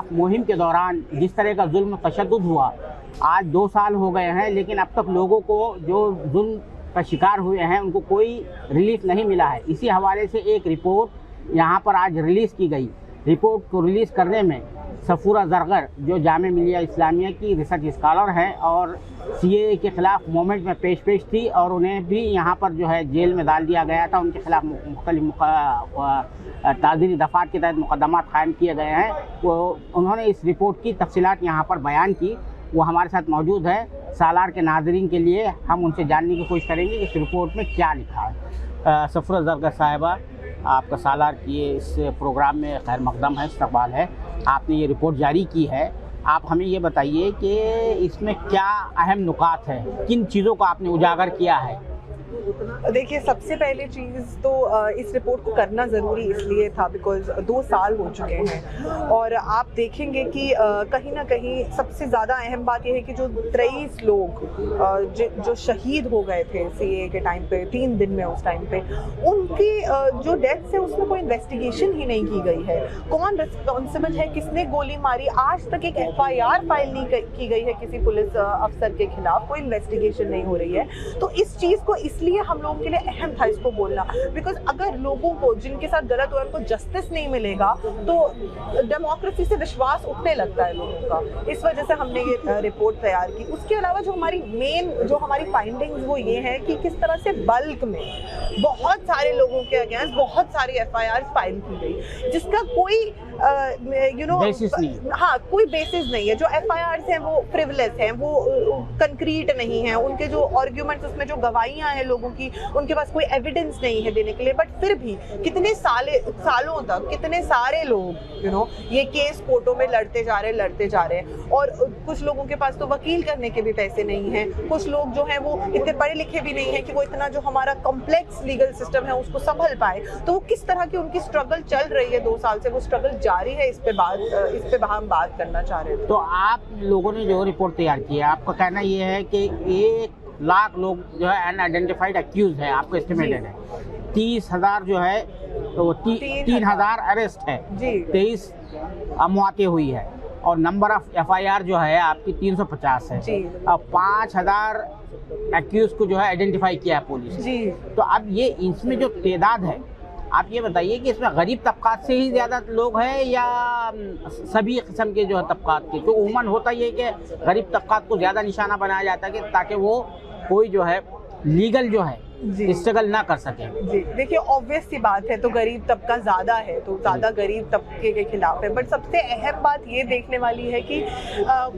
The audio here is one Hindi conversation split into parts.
खिलाफ मुहिम के दौरान जिस तरह का जुल्म तशद्दुद हुआ, आज 2 साल हो गए हैं, लेकिन अब तक लोगों को जो जुल्म का शिकार हुए हैं उनको कोई रिलीफ नहीं मिला है। इसी हवाले से एक रिपोर्ट यहाँ पर आज रिलीज़ की गई। रिपोर्ट को रिलीज़ करने में सफूरा जरगर, जो जामिया मिलिया इस्लामिया की रिसर्च स्कॉलर हैं और सीएए के ख़िलाफ़ मूवमेंट में पेश थी, और उन्हें भी यहाँ पर जो है जेल में डाल दिया गया था। उनके खिलाफ मुख्तलिफ ताज़ीरी दफ़ात के तहत मुकदमा कायम किए गए हैं। वो उन्होंने इस रिपोर्ट की तफसीलात यहाँ पर बयान की। वो हमारे साथ मौजूद है। सालार के नाज़रीन के लिए हम उनसे जानने की कोशिश करेंगे कि इस रिपोर्ट में क्या लिखा है। सफूरा जरगर साहिबा, आपका सालार की इस प्रोग्राम में खैर मकदम है, इस्तकबाल है। आपने ये रिपोर्ट जारी की है, आप हमें ये बताइए कि इसमें क्या अहम नुकात है, किन चीज़ों को आपने उजागर किया है? देखिए, सबसे पहले चीज़ तो इस रिपोर्ट को करना ज़रूरी इसलिए था बिकॉज 2 साल हो चुके हैं, और आप देखेंगे कि कहीं ना कहीं सबसे ज़्यादा अहम बात यह है कि जो 23 लोग जो शहीद हो गए थे सीएए के टाइम पे, 3 दिन में उस टाइम पे, उनकी जो डेथ है उसमें कोई इन्वेस्टिगेशन ही नहीं की गई है। कौन रिस्पॉन्सिबल है, किसने गोली मारी, आज तक एक FIR फाइल नहीं की गई है किसी पुलिस अफसर के खिलाफ, कोई इन्वेस्टिगेशन नहीं हो रही है। तो इस चीज़ को इसलिए हम लोगों के लिए अहम था इसको बोलना, बिकॉज अगर लोगों को जिनके साथ गलत हुआ उनको जस्टिस नहीं मिलेगा तो डेमोक्रेसी से विश्वास उठने लगता है लोगों का। इस वजह से हमने ये रिपोर्ट तैयार की। उसके अलावा जो हमारी फाइंडिंग्स वो ये है कि किस तरह से बल्क में बहुत सारे लोगों के अगेंस्ट बहुत सारी FIR फाइल की गई, जिसका कोई बेसिस नहीं। हाँ, कोई बेसिस नहीं है। जो FIRs हैं वो फ्रिवलेस हैं, वो कंक्रीट नहीं है। उनके जो आर्ग्यूमेंट्स, उसमें जो गवाहियां हैं लोगों की, उनके पास कोई एविडेंस नहीं है देने के लिए। बट फिर भी कितने सालों तक कितने सारे लोग ये केस कोर्टों में लड़ते जा रहे हैं, और कुछ लोगों के पास तो वकील करने के भी पैसे नहीं हैं। कुछ लोग जो हैं वो इतने पढ़े लिखे भी नहीं है कि वो इतना जो हमारा कॉम्प्लेक्स लीगल सिस्टम है उसको संभल पाए। तो वो किस तरह की उनकी स्ट्रगल चल रही है 2 साल से, वो स्ट्रगल जारी है। इस पे हम बात करना चाह रहे थे। तो आप लोगों ने जो रिपोर्ट तैयार की है, आपका कहना ये है कि 1 लाख लोग जो है अनआइडेंटिफाइड एक्यूज है, आपको एस्टिमेटेड है 30,000 जो है, तो 3,000 अरेस्ट है, 23 मौतें हुई है, और नंबर ऑफ FIR जो है आपकी 350 है। अब 5,000 एक्यूज को जो है आइडेंटिफाई किया है पुलिस जी। तो अब ये इसमें जो तादाद है, आप ये बताइए कि इसमें गरीब तबकात से ही ज़्यादा लोग हैं या सभी किस्म के जो है तबकात के? तो उमूमन होता ही है कि गरीब तबकात को ज़्यादा निशाना बनाया जाता है कि ताकि वो कोई जो है लीगल जो है स्ट्रगल ना कर सके। जी, देखिए, ऑब्वियस सी बात है, तो गरीब तबका ज़्यादा है तो ज़्यादा गरीब तबके के खिलाफ है। बट सबसे अहम बात ये देखने वाली है कि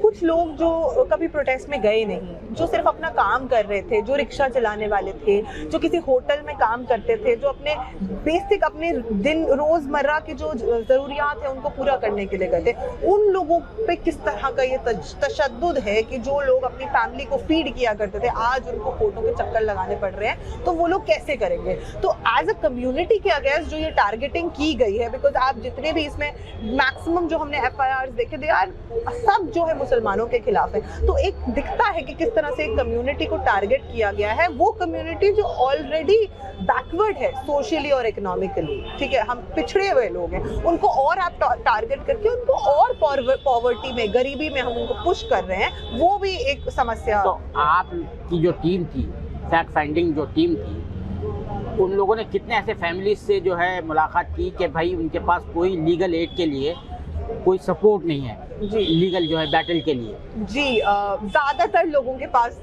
कुछ लोग जो कभी प्रोटेस्ट में गए नहीं, जो सिर्फ अपना काम कर रहे थे, जो रिक्शा चलाने वाले थे, जो किसी होटल में काम करते थे, जो अपने बेसिक अपने रोज़मर्रा की जो ज़रूरियात है उनको पूरा करने के लिए गए थे, उन लोगों पे किस तरह का ये तशद्दुद है कि जो लोग अपनी फैमिली को फीड किया करते थे, आज उनको कोर्टों के चक्कर लगाने पड़ रहे हैं। तो वो लोग कैसे करेंगे? तो एज अ कम्युनिटी के अगेंस्ट जो ये टारगेटिंग की गई है, बिकॉज आप जितने भी इसमें मैक्सिमम जो हमने FIRs देखे थे यार, सब जो है मुसलमानों के खिलाफ है। तो एक दिखता है कि किस तरह से एक कम्युनिटी को टारगेट किया गया है, वो कम्युनिटी जो ऑलरेडी बैकवर्ड है सोशली और इकोनॉमिकली, ठीक है, हम पिछड़े हुए लोग हैं, उनको और आप टारगेट करके उनको और पॉवर्टी में, गरीबी में हम उनको पुश कर रहे हैं, वो भी एक समस्या। तो आपकी जो टीम थी, फैक्ट फाइंडिंग जो टीम थी, उन लोगों ने कितने ऐसे फैमिलीज से जो है मुलाकात की कि भाई उनके पास कोई लीगल एड के लिए कोई सपोर्ट नहीं है जी, लीगल जो है बैटल के लिए? जी, ज़्यादातर लोगों के पास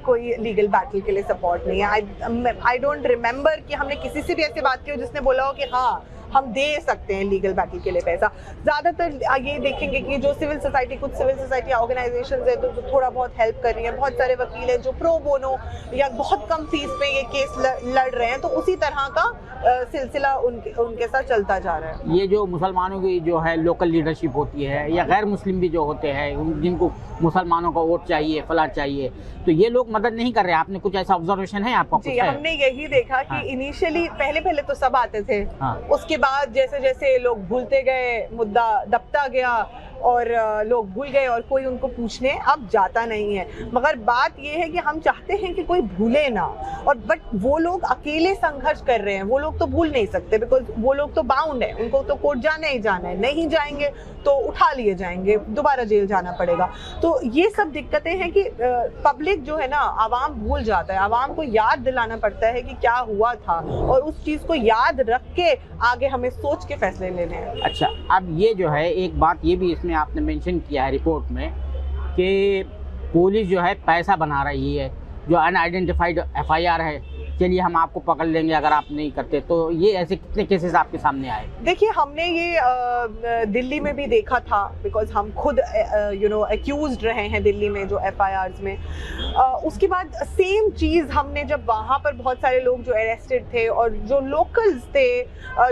कोई लीगल बैटल के लिए सपोर्ट नहीं है। आई डोंट रिमेम्बर कि हमने किसी से भी ऐसी बात की हो जिसने बोला हो कि हाँ हम दे सकते हैं लीगल बैटल के लिए पैसा। ज़्यादातर ये देखेंगे कि जो कुछ सिविल सोसाइटी ऑर्गेनाइजेशंस है तो थोड़ा बहुत हेल्प कर रही हैं, बहुत सारे वकील हैं जो प्रो बोनो या बहुत कम फीस पे ये केस लड़ रहे हैं, तो उसी तरह का सिलसिला उनके साथ चलता जा रहा है। ये जो मुसलमानों की जो है लोकल लीडरशिप होती है या गैर मुस्लिम भी जो होते हैं, जिनको मुसलमानों का वोट चाहिए, फलाट चाहिए, तो ये लोग मदद नहीं कर रहे? आपने कुछ ऐसा ऑब्जर्वेशन है आपका? जी, हमने यही देखा कि इनिशियली पहले तो सब आते थे, उसके बाद जैसे जैसे लोग भूलते गए, मुद्दा दबता गया, और लोग भूल गए और कोई उनको पूछने अब जाता नहीं है। मगर बात ये है कि हम चाहते हैं कि कोई भूले ना, और बट वो लोग अकेले संघर्ष कर रहे हैं, वो लोग तो भूल नहीं सकते, बिकॉज वो लोग तो बाउंड है, उनको तो कोर्ट जाना ही जाना है, नहीं जाएंगे तो उठा लिए जाएंगे, दोबारा जेल जाना पड़ेगा। तो ये सब दिक्कतें हैं कि पब्लिक जो है ना, आवाम भूल जाता है, आवाम को याद दिलाना पड़ता है कि क्या हुआ था, और उस चीज को याद रख के आगे हमें सोच के फैसले लेने हैं। अच्छा, अब ये जो है एक बात ये भी इसमें आपने मेंशन किया है रिपोर्ट में कि पुलिस जो है पैसा बना रही है, जो अनआइडेंटिफाइड एफआईआर है, चलिए हम आपको पकड़ लेंगे अगर आप नहीं करते, तो ये ऐसे कितने केसेस आपके सामने आए? देखिए, हमने ये दिल्ली में भी देखा था, बिकॉज हम खुद एक्यूज्ड रहे हैं दिल्ली में जो एफआईआर्स में। उसके बाद सेम चीज़ हमने जब वहाँ पर बहुत सारे लोग जो अरेस्टेड थे और जो लोकल्स थे,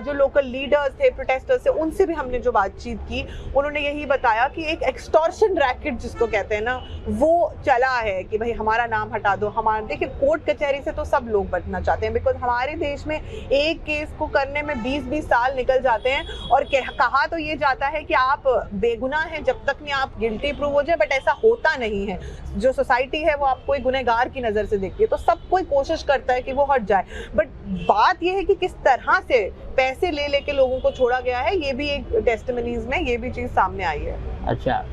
जो लोकल लीडर्स थे, प्रोटेस्टर्स थे, उनसे भी हमने जो बातचीत की, उन्होंने यही बताया कि एक एक्सटॉर्शन रैकेट जिसको कहते हैं ना, वो चला है कि भाई हमारा नाम हटा दो। हमारा देखिए, कोर्ट कचहरी से तो सब लोग बचना चाहते हैं, बिकॉज हमारे देश में एक केस को करने में 20-20 साल निकल जाते हैं, और कहा तो ये जाता है कि आप बेगुनाह हैं जब तक नहीं आप गिल्टी प्रूव हो जाए, बट ऐसा होता नहीं है। जो सोसाइटी है वो आपको एक गुनहगार की नज़र से देखती है, तो सब कोई कोशिश करता है कि वो हट जाए, बट बात ये है कि किस तरह से पैसे ले लेके लोगों को छोड़ा गया है, ये भी एक टेस्टिमनीज में ये भी चीज़ सामने आई है। अच्छा,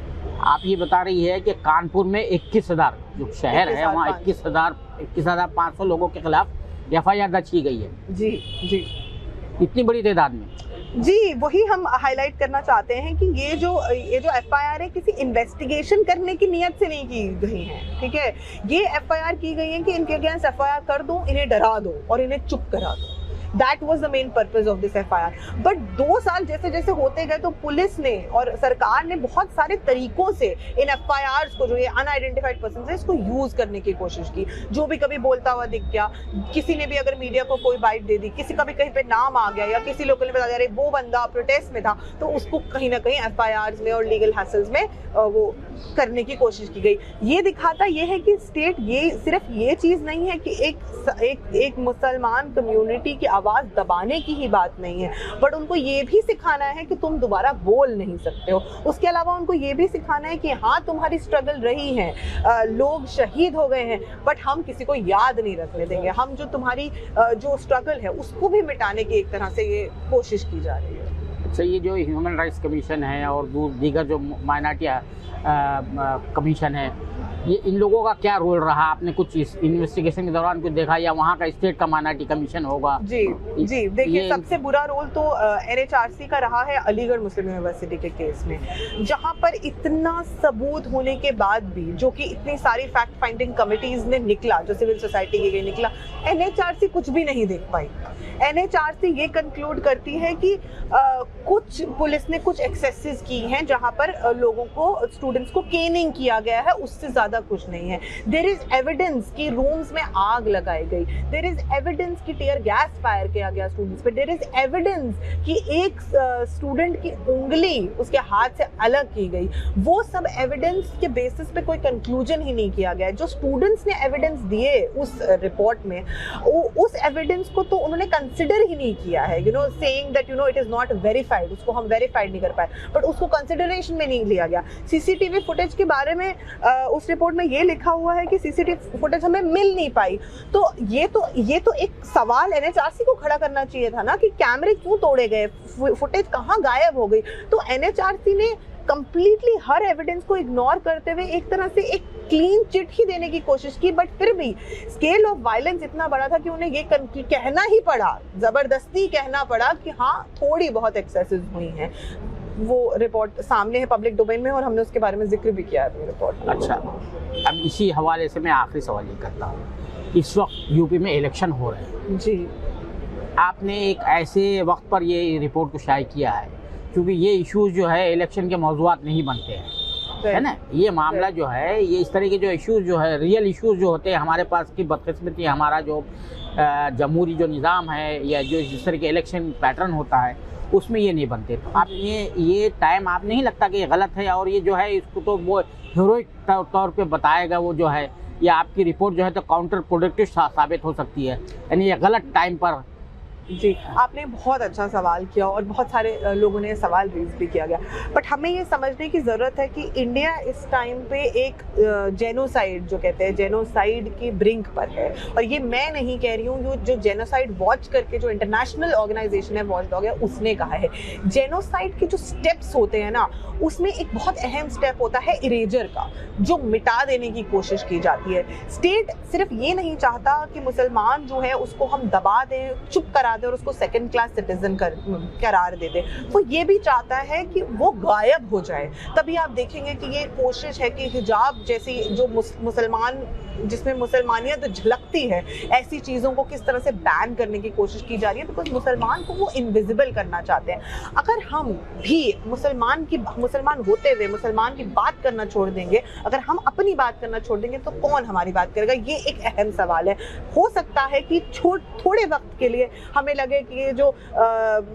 आप ये बता रही है कि कानपुर में 21,000 जो शहर है वहाँ 21,500 लोगों के खिलाफ एफआईआर दर्ज की गई है। जी जी, इतनी बड़ी तादाद में? जी, वही हम हाईलाइट करना चाहते हैं कि ये जो एफआईआर है, किसी इन्वेस्टिगेशन करने की नियत से नहीं की गई है, ठीक है। ये एफआईआर की गई है कि इनके अगेंस्ट एफआईआर कर दो, इन्हें डरा दो और इन्हें चुप करा दो। That was the main purpose of this FIR. But 2 साल जैसे जैसे होते गए तो पुलिस ने और सरकार ने बहुत सारे तरीकों से इन FIRs को, जो ये अनआइडेंटिफाइड पर्सन है, इसको यूज करने की कोशिश की। जो भी कभी बोलता हुआ दिख गया, किसी ने भी अगर मीडिया को कोई बाइट दे दी, किसी का भी कहीं पे नाम आ गया, या किसी लोकल ने बता दिया वो बंदा प्रोटेस्ट में था, तो उसको कहीं ना कहीं FIRs में और लीगल हैसल्स में वो करने की कोशिश की गई। ये दिखाता ये है कि स्टेट ये सिर्फ ये चीज नहीं है कि एक मुसलमान कम्युनिटी की आवाज दबाने की ही बात नहीं है, बट उनको ये भी सिखाना है कि तुम दोबारा बोल नहीं सकते हो। उसके अलावा उनको ये भी सिखाना है कि हाँ, तुम्हारी स्ट्रगल रही है, लोग शहीद हो गए हैं, बट हम किसी को याद नहीं रखने देंगे। हम जो तुम्हारी जो स्ट्रगल है उसको भी मिटाने की एक तरह से ये कोशिश की जा रही है। अच्छा, ये जो ह्यूमन राइट्स कमीशन है और दीगर जो माइनॉरिटी कमीशन है, ये इन लोगों का क्या रोल रहा? आपने कुछ इस इन्वेस्टिगेशन के दौरान कुछ देखा, या वहाँ का स्टेट का माइनॉरिटी कमीशन होगा? जी जी, देखिए, सबसे बुरा रोल तो NHRC का रहा है अलीगढ़ मुस्लिम यूनिवर्सिटी के केस में, जहाँ पर इतना सबूत होने के बाद भी, जो कि इतनी सारी फैक्ट फाइंडिंग कमिटीज ने निकला, जो सिविल सोसाइटी के निकला, NHRC कुछ भी नहीं देख पाई। NHRC ये कंक्लूड करती है कि कुछ पुलिस ने कुछ एक्सेसेस की हैं, जहाँ पर लोगों को, स्टूडेंट्स को केनिंग किया गया है, उससे ज्यादा कुछ नहीं है। देयर इज एविडेंस कि रूम्स में आग लगाई गई, देयर इज एविडेंस कि टीयर गैस फायर किया गया स्टूडेंट्स पे, देयर इज एविडेंस कि एक स्टूडेंट की उंगली उसके हाथ से अलग की गई। वो सब एविडेंस के बेसिस पे कोई कंक्लूजन ही नहीं किया गया। जो स्टूडेंट्स ने एविडेंस दिए उस रिपोर्ट में, उस एविडेंस को तो उन्होंने कंसिडर ही नहीं किया है, saying that it is not verified, उसको हम वेरीफाइड नहीं कर पाए, बट उसको कंसिडरेशन में नहीं लिया गया। सीसीटीवी फुटेज के बारे में उस रिपोर्ट में ये लिखा हुआ है कि सीसीटीवी फुटेज हमें मिल नहीं पाई। तो ये तो एक सवाल NHRC को खड़ा करना चाहिए था ना, कि कैमरे क्यों तोड़े गए, फुटेज कहाँ गायब हो गई। तो NHRC ने कंप्लीटली हर एविडेंस को इग्नोर करते हुए एक तरह से एक क्लीन चिट ही देने की कोशिश की, बट फिर भी स्केल ऑफ वायलेंस इतना बड़ा था कि उन्हें ये कहना ही पड़ा, जबरदस्ती कहना पड़ा कि हाँ, थोड़ी बहुत एक्सेसेस हुई हैं। वो रिपोर्ट सामने है पब्लिक डोमेन में, और हमने उसके बारे में जिक्र भी किया है अपनी रिपोर्ट में। अच्छा, अब इसी हवाले से मैं आखिरी सवाल ये करता हूँ। इस वक्त यूपी में इलेक्शन हो रहे हैं जी, आपने एक ऐसे वक्त पर ये रिपोर्ट को शाये किया है, क्योंकि ये इश्यूज जो है इलेक्शन के मौजूआत नहीं बनते हैं, है ना। ये मामला जो है, ये इस तरह के जो इश्यूज जो है, रियल इश्यूज जो होते हैं हमारे पास की बदकिस्मती, हमारा जो जमहूरी जो निज़ाम है, या जो जिस तरह के इलेक्शन पैटर्न होता है, उसमें ये नहीं बनते। तो आप ये टाइम आप नहीं लगता कि ये गलत है, और ये जो है इसको तो वो हीरोइक तौर पे बताएगा वो जो है, या आपकी रिपोर्ट जो है तो काउंटर प्रोडक्टिव साबित हो सकती है, यानी ये गलत टाइम पर जी, आपने बहुत अच्छा सवाल किया और बहुत सारे लोगों ने सवाल रेज भी किया गया, बट हमें ये समझने की ज़रूरत है कि इंडिया इस टाइम पे एक जेनोसाइड जो कहते हैं जेनोसाइड की ब्रिंक पर है। और ये मैं नहीं कह रही हूँ, ये जो जेनोसाइड वॉच करके जो इंटरनेशनल ऑर्गेनाइजेशन है वॉच डॉग है उसने कहा है। जेनोसाइड के जो स्टेप्स होते हैं ना, उसमें एक बहुत अहम स्टेप होता है इरेजर का, जो मिटा देने की कोशिश की जाती है। स्टेट सिर्फ ये नहीं चाहता कि मुसलमान जो है उसको हम दबा दें, चुप करा दें और उसको सेकंड क्लास सिटीजन करार दे दें, वो ये भी चाहता है कि वो गायब हो जाए। तभी आप देखेंगे कि ये कोशिश है कि हिजाब जैसी जो मुसलमान जिसमें मुसलमानियत झलकती है, ऐसी चीज़ों को किस तरह से बैन करने की कोशिश की जा रही है, बिकॉज मुसलमान को वो इनविजिबल करना चाहते हैं। अगर हम भी मुसलमान होते हुए मुसलमान की बात करना छोड़ देंगे, अगर हम अपनी बात करना छोड़ देंगे तो कौन हमारी बात करेगा? ये एक अहम सवाल है। हो सकता है कि थोड़े वक्त के लिए हमें लगे कि ये जो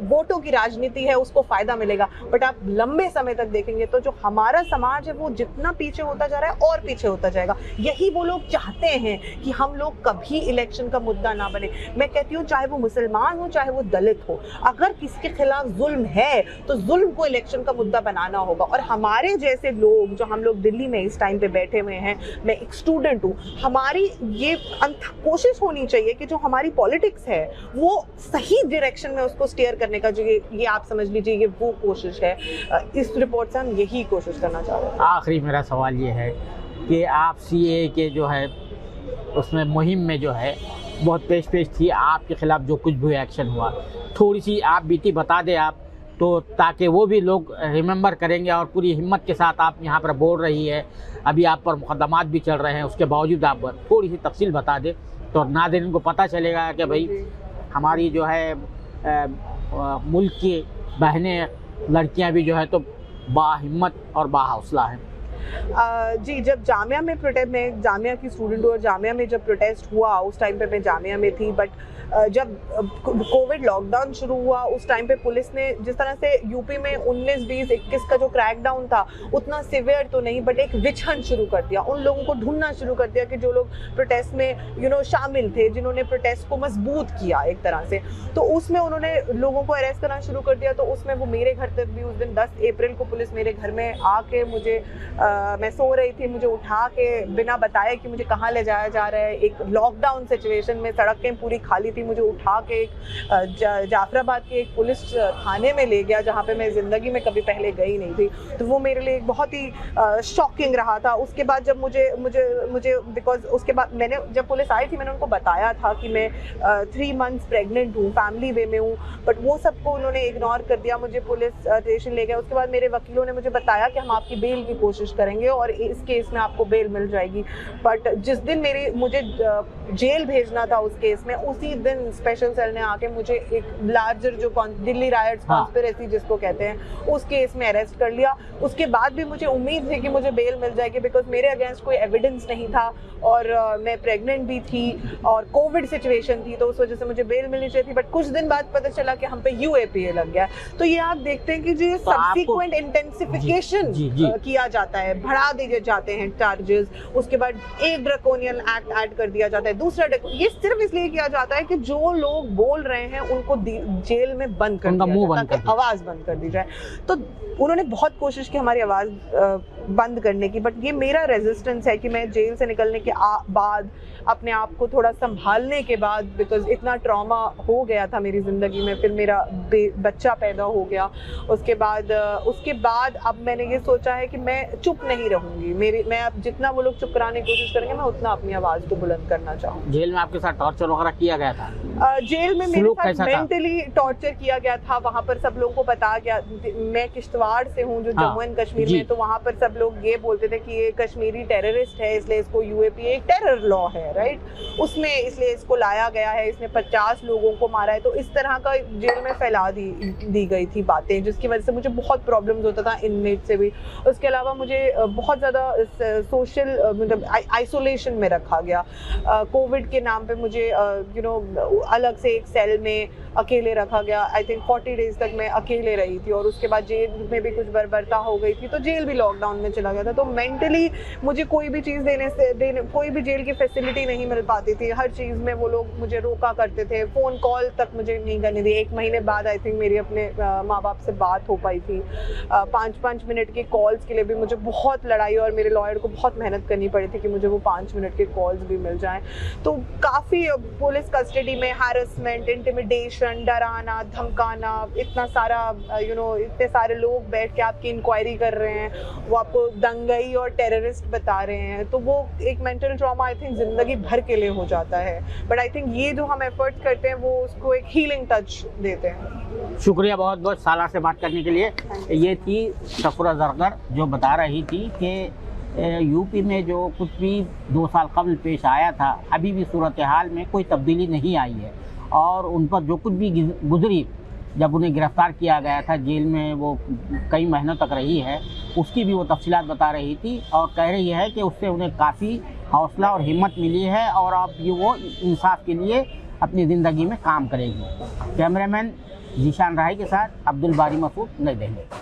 वोटों की राजनीति है उसको फायदा मिलेगा, बट आप लंबे समय तक देखेंगे तो जो हमारा समाज है वो जितना पीछे होता जा रहा है और पीछे होता जाएगा। यही वो लोग चाहते हैं कि हम लोग कभी इलेक्शन का मुद्दा ना बने। मैं कहती हूँ चाहे वो मुसलमान हो चाहे वो दलित हो, अगर किसी के खिलाफ जुल्म है तो जुल्म को इलेक्शन का मुद्दा बनाना होगा। और हमारे जैसे लोग, जो हम लोग दिल्ली में इस टाइम पे बैठे हुए हैं, मैं एक स्टूडेंट हूँ, हमारी ये कोशिश होनी चाहिए कि जो हमारी पॉलिटिक्स है वो सही डायरेक्शन में उसको स्टीयर करने का, जो ये आप समझ लीजिए ये वो कोशिश है। इस रिपोर्ट से हम यही कोशिश करना चाह रहे हैं। आखिरी मेरा सवाल ये है कि आप सीए के जो है उसमें मुहिम में जो है बहुत पेश थी, आपके खिलाफ जो कुछ भी एक्शन हुआ, थोड़ी सी आप बीती बता दें आप, तो ताकि वो भी लोग रिमेंबर करेंगे। और पूरी हिम्मत के साथ आप यहाँ पर बोल रही है, अभी आप पर मुकदमात भी चल रहे हैं, उसके बावजूद आप थोड़ी सी तफसील बता दें तो नाज़रीन को पता चलेगा कि भाई हमारी जो है मुल्क की बहनें लड़कियाँ भी जो है तो बाहिम्मत और बाहौसला हैं। जी, जब जामिया में मैं जामिया की स्टूडेंट हूँ और जामिया में जब प्रोटेस्ट हुआ उस टाइम पे मैं जामिया में थी, बट जब कोविड लॉकडाउन शुरू हुआ उस टाइम पे पुलिस ने जिस तरह से यूपी में 19, 20, 21 का जो क्रैकडाउन था उतना सिवियर तो नहीं, बट एक विच हंट शुरू कर दिया। उन लोगों को ढूंढना शुरू कर दिया कि जो लोग प्रोटेस्ट में शामिल थे, जिन्होंने प्रोटेस्ट को मजबूत किया एक तरह से, तो उसमें उन्होंने लोगों को अरेस्ट करना शुरू कर दिया। तो उसमें वो मेरे घर तक भी उस दिन 10 अप्रैल को पुलिस मेरे घर में आके मुझे मैं सो रही थी, मुझे उठा के बिना बताए कि मुझे कहाँ ले जाया जा रहा है, एक लॉकडाउन सिचुएशन में सड़कें पूरी खाली थी, मुझे उठा के एक जाफराबाद के एक पुलिस थाने में ले गया जहाँ पे मैं ज़िंदगी में कभी पहले गई नहीं थी। तो वो मेरे लिए एक बहुत ही शॉकिंग रहा था। उसके बाद जब मुझे बिकॉज उसके बाद मैंने जब पुलिस आई थी मैंने उनको बताया था कि मैं 3 मंथ्स प्रेग्नेंट हूँ, फैमिली वे में हूँ, बट वो सबको उन्होंने इग्नोर कर दिया। मुझे पुलिस स्टेशन ले गया। उसके बाद मेरे वकीलों ने मुझे बताया कि हम आपकी बेल की कोशिश करेंगे और इस केस में आपको बेल मिल जाएगी। बट जिस दिन मुझे जेल भेजना था उस केस में, उसी दिन स्पेशल सेल ने आके मुझे एक लार्जर जो दिल्ली रायट्स कॉन्स्पिरेसी जिसको कहते हैं उस केस में अरेस्ट कर लिया। उसके बाद भी मुझे उम्मीद थी कि मुझे बेल मिल जाएगी बिकॉज मेरे अगेंस्ट कोई एविडेंस नहीं था और मैं प्रेग्नेंट भी थी और कोविड सिचुएशन थी, तो उस वजह से मुझे बेल मिलनी चाहिए थी। बट कुछ दिन बाद पता चला कि हम पे UAPA लग गया। तो ये आप देखते हैं कि जो सब्सिक्वेंट इंटेंसिफिकेशन किया जाता है, बढ़ा दिए जाते हैं चार्जेस, उसके बाद एक ड्रैकोनियन एक्ट ऐड कर दिया जाता है, दूसरा ये सिर्फ इसलिए किया जाता है कि जो लोग बोल रहे हैं उनको जेल में बंद कर दिया जाए ताकि आवाज बंद कर दी जाए। तो उन्होंने बहुत कोशिश की हमारी आवाज बंद करने की, बट ये मेरा रेजिस्टेंस है कि मैं जेल से निकलने के बाद अपने आप को थोड़ा संभालने के बाद, बिकॉज इतना ट्रॉमा हो गया था मेरी ज़िंदगी में, फिर मेरा बच्चा पैदा हो गया, उसके बाद अब मैंने ये सोचा है कि मैं चुप नहीं रहूंगी। मैं अब जितना वो लोग चुप कराने की कोशिश करेंगे मैं उतना अपनी आवाज़ को बुलंद करना चाहूँगी। जेल में आपके साथ टॉर्चर वगैरह किया गया था? जेल में मेरे साथ मेंटली टॉर्चर किया गया था। वहाँ पर सब लोगों को बताया गया, मैं किश्तवाड़ से हूँ जो जम्मू एंड कश्मीर में, तो वहाँ पर सब लोग ये बोलते थे कि ये कश्मीरी टेररिस्ट है इसलिए इसको UAPA, एक टेरर लॉ है राइट, उसमें इसलिए इसको लाया गया है, इसने 50 लोगों को मारा है। तो इस तरह का जेल में फैला दी गई थी बातें, जिसकी वजह से मुझे बहुत प्रॉब्लम्स होता था इनमेट से भी। उसके अलावा मुझे बहुत ज़्यादा सोशल मतलब आइसोलेशन में रखा गया। कोविड के नाम पे मुझे अलग से एक सेल में अकेले रखा गया। आई थिंक 40 डेज तक मैं अकेले रही थी और उसके बाद जेल में भी कुछ बर्बरता हो गई थी तो जेल भी लॉकडाउन में चला गया था। तो मेंटली मुझे कोई भी चीज़ कोई भी जेल की फैसिलिटी नहीं मिल पाती थी। हर चीज़ में वो लोग मुझे रोका करते थे, फ़ोन कॉल तक मुझे नहीं करनी थी। 1 महीने बाद आई थिंक मेरी अपने माँ बाप से बात हो पाई थी। 5-5 मिनट के कॉल्स के लिए भी मुझे बहुत लड़ाई और मेरे लॉयर को बहुत मेहनत करनी पड़ी थी कि मुझे वो 5 मिनट के कॉल्स भी मिल जाएं। तो काफ़ी पुलिस कस्टडी में हैरेसमेंट, इंटिमिडेशन, डराना, धमकाना, इतना सारा इतने सारे लोग बैठ के आपकी इंक्वायरी कर रहे हैं, वो आपको दंगई और टेररिस्ट बता रहे हैं, तो वो एक मेंटल ट्रॉमा आई थिंक ज़िंदगी भर के लिए हो जाता है। बट आई थिंक ये जो हम एफर्ट्स करते हैं वो उसको एक हीलिंग टच देते हैं। शुक्रिया बहुत बहुत साला से बात करने के लिए। ये थी सफूरा जरगर जो बता रही थी कि यूपी में जो कुछ भी 2 साल कबल पेश आया था, अभी भी सूरत हाल में कोई तब्दीली नहीं आई है और उन पर जो कुछ भी गुजरी, जब उन्हें गिरफ्तार किया गया था, जेल में वो कई महीनों तक रही है, उसकी भी वो तफसीलात बता रही थी और कह रही है कि उससे उन्हें काफ़ी हौसला और हिम्मत मिली है और अब ये वो इंसाफ के लिए अपनी ज़िंदगी में काम करेगी। कैमरामैन जीशान राय के साथ अब्दुल बारी मसूद, नई दिल्ली।